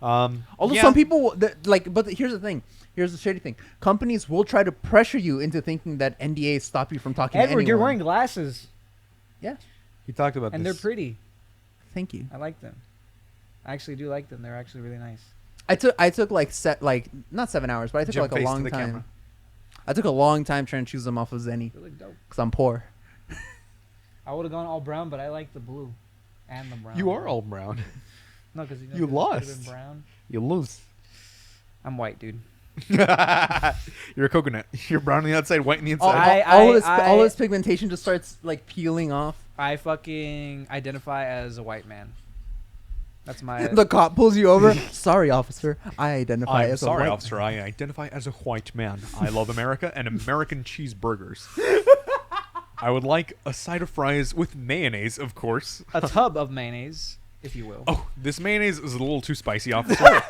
Although yeah. some people but here's the thing. Here's the shady thing. Companies will try to pressure you into thinking that NDAs stop you from talking to Edward, anyone. you're wearing glasses, Yeah. He talked about and this. they're pretty. Thank you. I like them. I actually do like them. They're actually really nice. I took not 7 hours, but I took Jump like a face to long the time. camera. I took a long time trying to choose them off of Zenny They look dope. because I'm poor. I would have gone all brown, but I like the blue and the brown. You are all brown. No, because You lost. Brown. You lose. I'm white, dude. You're a coconut. You're brown on the outside, white on the inside. All his pigmentation just starts like peeling off. I fucking identify as a white man. That's my. The cop pulls you over. Sorry, officer. I identify I'm as a sorry, white officer. I identify as a white man. I love America and American cheeseburgers. I would like a side of fries with mayonnaise, of course. A tub of mayonnaise, if you will. Oh, this mayonnaise is a little too spicy, officer.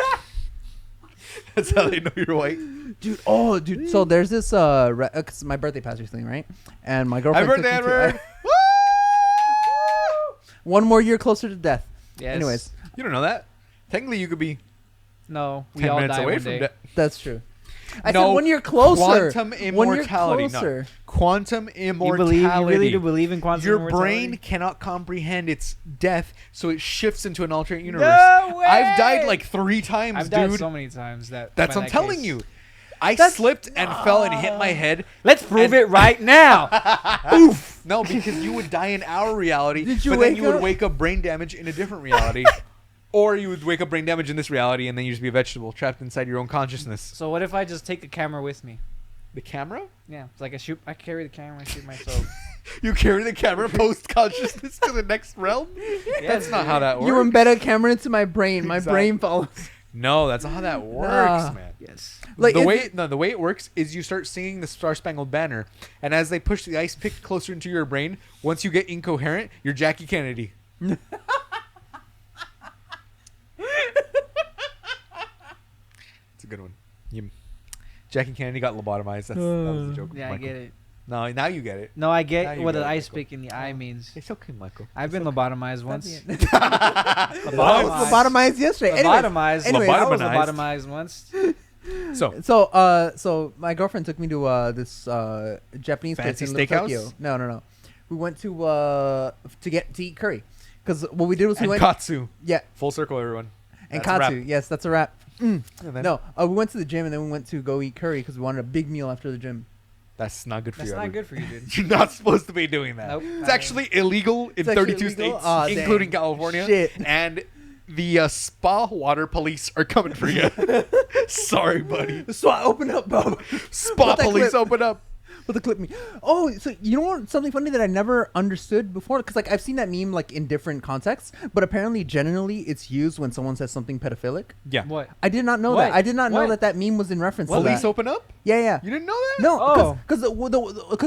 That's how they know you're white. Dude. So there's this 'cause my birthday passed recently, right? And my girlfriend. Happy took birthday, me to- Edward! One more year closer to death. Yes. Anyways, You don't know that. Technically, you could be No, we 10 all minutes die away one from day. death. that's true. I No, said 1 year closer. Quantum 1 year immortality. closer. No. Quantum You immortality. really do believe in quantum Your immortality? brain cannot comprehend its death, so it shifts into an alternate universe. No way! I've died like 3 times, I've dude. died so many times That's by what I'm that telling case. you. I slipped and fell and hit my head. Let's prove it right now. Oof. No, because you would die in our reality, Did you but then wake you would up? wake up brain damage in a different reality. Or you would wake up brain damage in this reality and then you just be a vegetable trapped inside your own consciousness. So what if I just take a camera with me? The camera? Yeah, it's like I carry the camera and shoot myself. You carry the camera post consciousness to the next realm? That's not how that works. You embed a camera into my brain. My Exactly. brain follows. No, that's not how that works, Nah. man. Yes. Like, the if way it works is you start singing the Star Spangled Banner, and as they push the ice pick closer into your brain, once you get incoherent, you're Jackie Kennedy. It's a good one. Jackie Kennedy got lobotomized. That was the joke. Yeah, Michael. I get it. No, now you get it. No, I Now get you what get an it, ice Michael. pick in the eye means. It's okay, Michael. I've been lobotomized once. I was lobotomized yesterday. Anyways, Lobotomized. anyways, I was Lobotomized. lobotomized once. So, so my girlfriend took me to this Japanese Fancy place in Little steakhouse? Tokyo. No. We went to eat curry, because what we did was we and went. Katsu. Yeah, Full circle, everyone. and That's a wrap. katsu. Yes, that's a wrap. And then- No, we went to the gym and then we went to go eat curry because we wanted a big meal after the gym. That's not good for That's you. not Edward. good for you, dude. You're not supposed to be doing that. Nope. It's actually illegal in It's actually 32 illegal? states, Aw, dang. including California. Shit. And the spa water police are coming for you. Sorry, buddy. So I opened up, Bob. Spa Put that police clip. open up. With the clip me. Oh, so you know what? Something funny that I never understood before, because like I've seen that meme like in different contexts, but apparently generally it's used when someone says something pedophilic. Yeah. What? I did not know What? that. I did not know What? that meme was in reference to Police that. open up? Yeah. You didn't know that? No, Oh. because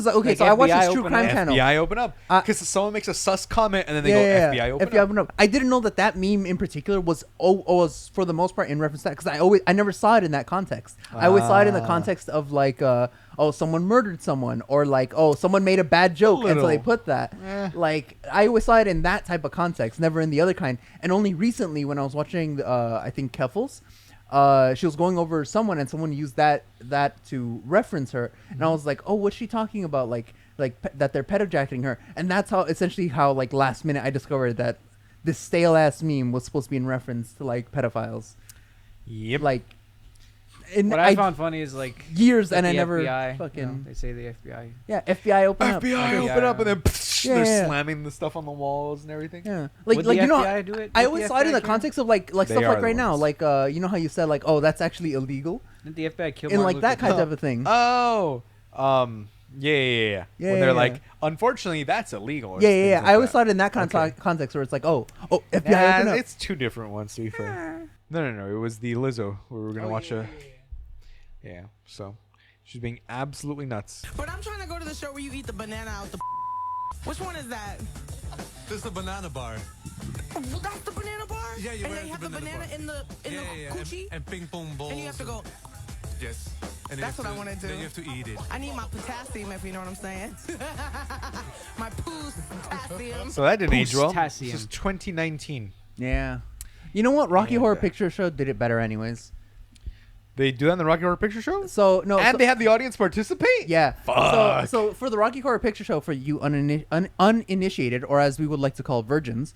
okay, Like so I watched FBI this true open crime up? channel. FBI open up. Because someone makes a sus comment and then they Yeah, go, FBI open up. I didn't know that meme in particular was for the most part in reference to that, because I never saw it in that context. I always saw it in the context of like someone murdered someone, or like someone made a bad joke and so they put that. Like I always saw it in that type of context, never in the other kind. And only recently when I was watching I think Keffels, she was going over someone and someone used that to reference her, and I was like, oh, what's she talking about? Like that they're pedojacking her. And that's essentially how like last minute I discovered that this stale ass meme was supposed to be in reference to like pedophiles. Yep. Like, and What I found funny is like years, like and the I never FBI, fucking you know, they say the FBI. yeah, FBI open up. FBI open up, and then they're Yeah. slamming the stuff on the walls and everything. Yeah, like Would like the you know, FBI do it? I Would always the saw it in FBI the care? context of like They stuff are like the right now, ones. like you know how you said like, oh, that's actually illegal, Didn't the FBI kill in Martin like that Luther kind of a thing. Oh, yeah. Yeah, When they're yeah, like, yeah. unfortunately, that's illegal. or Yeah, things yeah. like I always that. saw it in that kind Okay. of context where it's like, oh, FBI Nah, open up. it's two different ones, to be fair. No. It was the Lizzo where we were gonna watch a. Yeah. So, she's being absolutely nuts. But I'm trying to go to the show where you eat the banana out the. Which one is that? This is a banana bar. Well, that's the banana bar? Yeah, you're And right, they it's have the the banana banana bar. in the coochie? And ping pong balls. And you have to go. Yes. And That's what I want to do. Then you have to eat it. I need my potassium, if you know what I'm saying. My potassium. So that didn't age well. This Potassium. is 2019. Yeah. You know what? Rocky Horror Picture Show did it better, anyways. They do that in the Rocky Horror Picture Show? So no, and they have the audience participate? Yeah. Fuck. So for the Rocky Horror Picture Show, for you uninitiated, or as we would like to call virgins,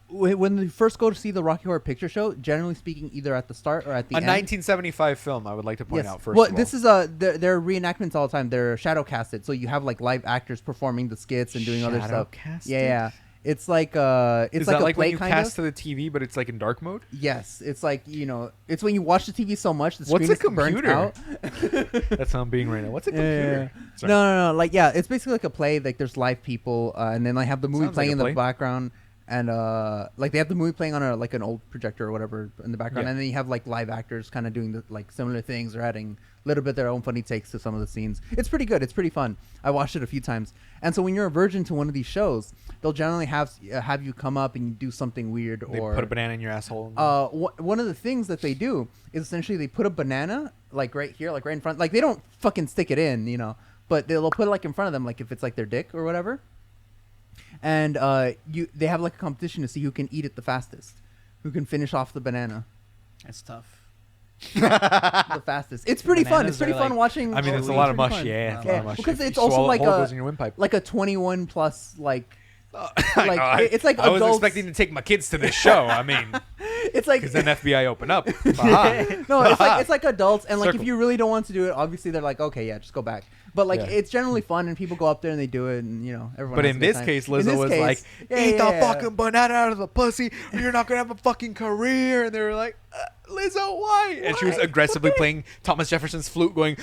when you first go to see the Rocky Horror Picture Show, generally speaking, either at the start or at the end. 1975 film, I would like to point out first. Well, of all. this is they're reenactments all the time. They're shadow casted, so you have like live actors performing the skits and doing other stuff. Shadow-casted? Yeah. It's like it's is like that a like play when you kind cast of. to the TV, but it's like in dark mode? Yes, it's like it's when you watch the TV so much the What's screen a is burnt computer? out. That's how I'm being right now. What's a computer? Yeah. No. Like it's basically like a play. Like there's live people, and then I have the movie Sounds playing like a in the play. background, and like they have the movie playing on like an old projector or whatever in the background, Yeah. and then you have like live actors kind of doing the like similar things or adding a little bit their own funny takes to some of the scenes. It's pretty good. It's pretty fun. I watched it a few times, and so when you're a virgin to one of these shows, they'll generally have you come up and you do something weird They or put a banana in your asshole. one of the things that they do is essentially they put a banana like right here, like right in front. Like they don't fucking stick it in, but they'll put it like in front of them, like if it's like their dick or whatever. And they have like a competition to see who can eat it the fastest, who can finish off the banana That's tough. the fastest. It's pretty fun. It's Bananas pretty are, fun like- watching. I mean, it's a it's lot of pretty mush. fun. Yeah, it's a lot of mush. Because If it's you also swallow, like hole goes in your windpipe. like a 21 plus like. I know, It's like I was adults. expecting to take my kids to this show. I mean, It's like because then FBI open up. no, it's like adults, and like Circle. if you really don't want to do it, obviously they're like, okay, yeah, just go back. But like Yeah. it's generally fun, and people go up there and they do it, and everyone. But has in a good this time. case, In Lizzo this was case, like, yeah, "Eat yeah, the yeah. fucking banana out of the pussy, or you're not gonna have a fucking career." And they were like, "Lizzo, why?" And she was aggressively playing Thomas Jefferson's flute, going,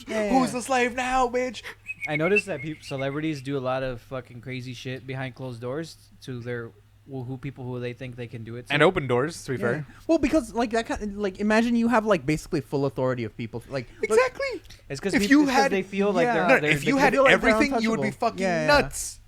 Yeah. "Who's the slave now, bitch?" I noticed that celebrities do a lot of fucking crazy shit behind closed doors to their people who they think they can do it to. And open doors, to be Yeah. fair. Well, because like that kind of, like imagine you have like basically full authority of people. Like Exactly. It's because they feel like Yeah. they're, No, if they you can had feel like they're everything, you would be untouchable. fucking Yeah, yeah. nuts.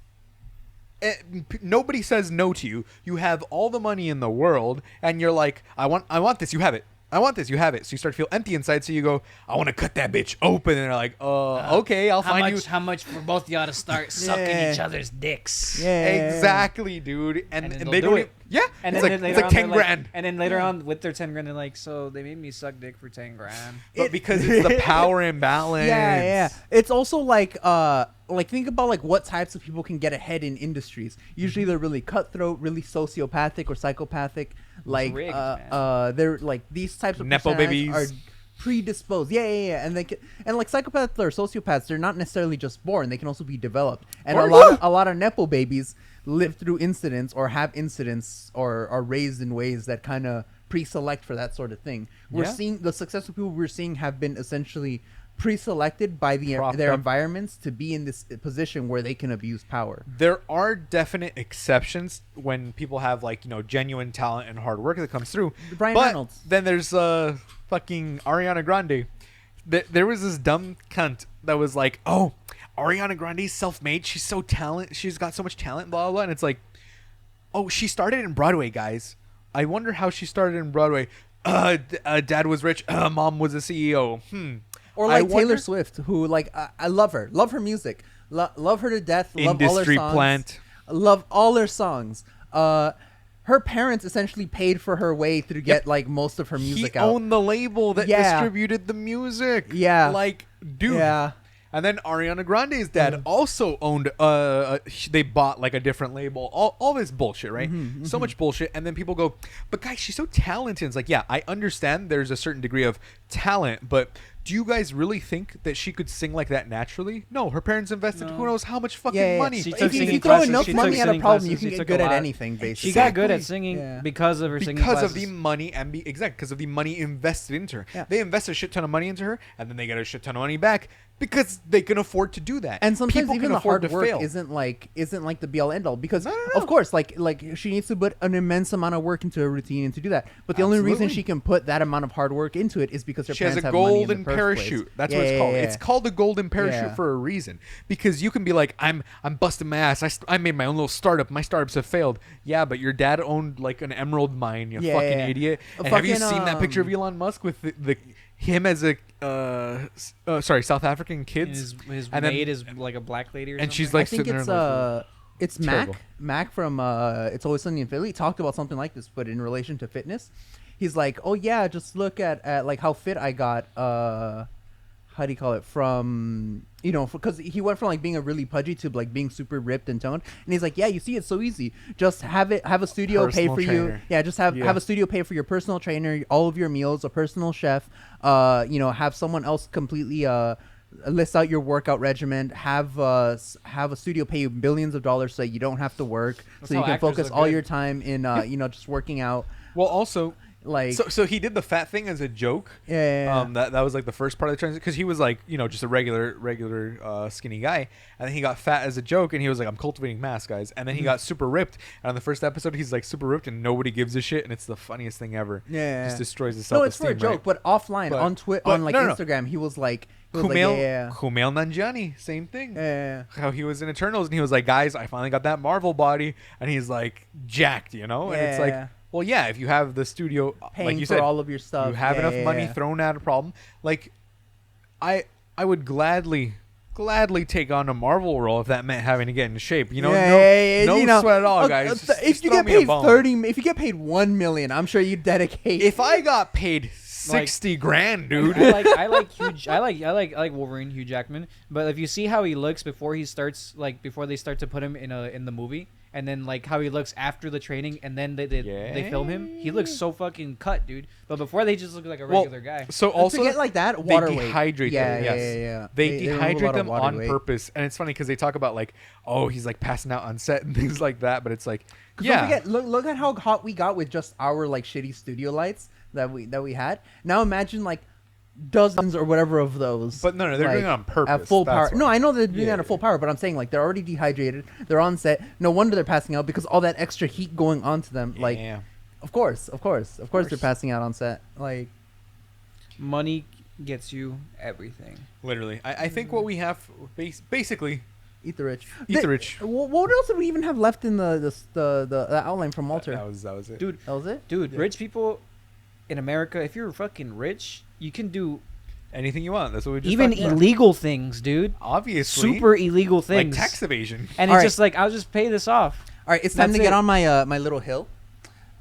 Nobody says no to you. You have all the money in the world, and you're like, I want this. You have it. I want this. You have it. So you start to feel empty inside. So you go, I want to cut that bitch open. And they're like, okay, I'll find you. How much for both y'all to start sucking Yeah. each other's dicks? Yeah. Exactly, dude. And then they they'll don't. do it. Yeah. And it's then like, later it's like on, 10 they're grand. And then later on, with their 10 grand, they're like, so they made me suck dick for 10 grand. But because it's the power imbalance. Yeah. It's also like think about like what types of people can get ahead in industries. Usually they're really cutthroat, really sociopathic or psychopathic. Like rigged, man. they're like these types of Nepo personalities babies. are predisposed. Yeah. And and like psychopaths or sociopaths, they're not necessarily just born. They can also be developed. And a lot of Nepo babies live through incidents or have incidents or are raised in ways that kind of pre-select for that sort of thing. We're Yeah. seeing the successful people we're seeing have been essentially pre-selected by Propped their up. environments to be in this position where they can abuse power. There are definite exceptions when people have like genuine talent and hard work that comes through. Brian but Reynolds. Then there's fucking Ariana Grande. There was this dumb cunt that was like, "Oh, Ariana Grande's self-made. She's so talented. She's got so much talent." Blah blah blah. And it's like, "Oh, she started in Broadway, guys. I wonder how she started in Broadway. Dad was rich. Mom was a CEO. Or I like Taylor wonder- Swift, who like I love her music, love her to death, love all her Industry songs, plant. love all her songs. Her parents essentially paid for her way to get like most of her music He out. owned the label that Yeah. distributed the music. Yeah. Like, dude. Yeah. And then Ariana Grande's dad also owned they bought like a different label. All this bullshit, right? So much bullshit. And then people go, "But guys, she's so talented." It's like, yeah, I understand there's a certain degree of talent, but do you guys really think that she could sing like that naturally? No, her parents invested who knows how much fucking money. She took If you singing throw classes. enough She money took at a singing problem, classes. you She can get took good a at lot. anything, basically. She got good at Exactly. singing Yeah. because of her singing Because classes. of the money because of the money invested into her. Yeah. They invest a shit ton of money into her, and then they get a shit ton of money back because they can afford to do that. And sometimes people even can the afford hard to work fail. isn't like the be all end all because No. of course like she needs to put an immense amount of work into a routine and to do that. But the only reason Absolutely. she can put that amount of hard work into it is because her She has parents a have money in golden the first parachute. place. That's Yeah, what it's yeah, called. yeah. It's called a golden parachute Yeah. for a reason. Because you can be like, I'm busting my ass. I made my own little startup. My startups have failed. Yeah, but your dad owned like an emerald mine. You Yeah, fucking yeah. idiot. A And have you fucking, seen that picture of Elon Musk with him as a South African kids? His and then- maid is like a black lady or and something. she's I like think sitting it's there and It's Terrible. Mac from It's Always Sunny in Philly talked about something like this, but in relation to fitness. He's like, oh yeah, just look at like how fit I got. How do you call it? From because he went from like being a really pudgy to like being super ripped and toned. And he's like, yeah, you see, it's so easy. Just have a studio pay Personal for you. trainer. Yeah, just have a studio pay for your personal trainer, all of your meals, a personal chef. Have someone else completely list out your workout regimen. Have a studio pay you billions of dollars so that you don't have to work, That's so you how can actors focus look all good. your time in just working out. Well, also, Like, so he did the fat thing as a joke. Yeah. That was like the first part of the transition, because he was like, just a regular skinny guy, and then he got fat as a joke, and he was like, I'm cultivating mass, guys. And then he got super ripped, and on the first episode he's like super ripped and nobody gives a shit, and it's the funniest thing ever. Yeah. Just destroys his No, self-esteem. it's for a joke, right? but offline But- on Twitter, but on like no, no. Instagram, he was like, Kumail Nanjiani, same thing. Yeah. How he was in Eternals and he was like, guys, I finally got that Marvel body, and he's like jacked, and it's like, Yeah. well, yeah, if you have the studio, Paying like you for said, all of your stuff. you have Yeah, enough yeah, money yeah. thrown at a problem. Like, I would gladly take on a Marvel role if that meant having to get into shape. No sweat at all, guys. Just if you throw get me a paid bone. if you get paid $1 million, I'm sure you dedicate. If I got paid 60 grand, dude. I like Wolverine, Hugh Jackman. But if you see how he looks before they start to put him in the movie, and then like how he looks after the training, and then they film him, he looks so fucking cut, dude. But before they just look like a regular guy. So also to get like that, they water weight. dehydrate Yeah, them. yeah, Yes. yeah. They They remove a dehydrate lot of them water on weight. purpose, and it's funny because they talk about like, oh, he's like passing out on set and things like that. But it's like, 'Cause yeah, don't forget, look at how hot we got with just our like shitty studio lights that we had. Now imagine like dozens or whatever of those. But no, they're doing it on purpose. At full That's power. why. No, I know they're doing Yeah, that at full power, but I'm saying like they're already dehydrated. They're on set. No wonder they're passing out because all that extra heat going onto them. Like, Yeah. of course, they're passing out on set. Like, Money gets you everything. Literally, I think what we have basically eat the rich. Eat the rich. What else did we even have left in the outline from Walter? That was it, Dude. That was it, Dude. Rich people in America, if you're fucking rich, you can do anything you want. That's what we just even talked about. illegal things, dude. Obviously, super illegal things, like tax evasion. And All it's right. just like, I'll just pay this off. All right, it's time to get on my my little hill.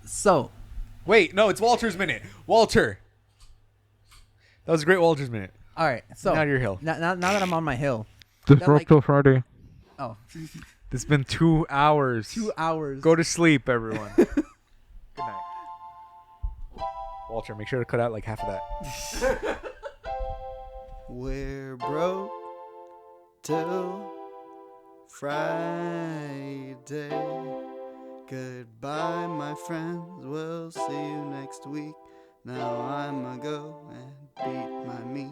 So, wait, no, it's Walter's minute. Walter, that was a great Walter's minute. all right, so Now your hill. Now that I'm on my hill. This that, like- till Friday. Oh, It's been 2 hours. 2 hours. Go to sleep, everyone. Good night. Walter, make sure to cut out like half of that. We're broke till Friday. Goodbye, my friends. We'll see you next week. Now I'ma go and beat my meat.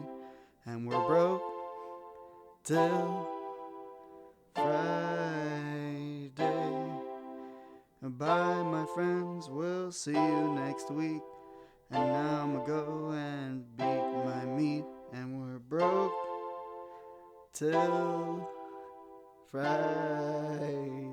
And we're broke till Friday. Bye, my friends. We'll see you next week. And now I'ma go and beat my meat. And we're broke till Friday.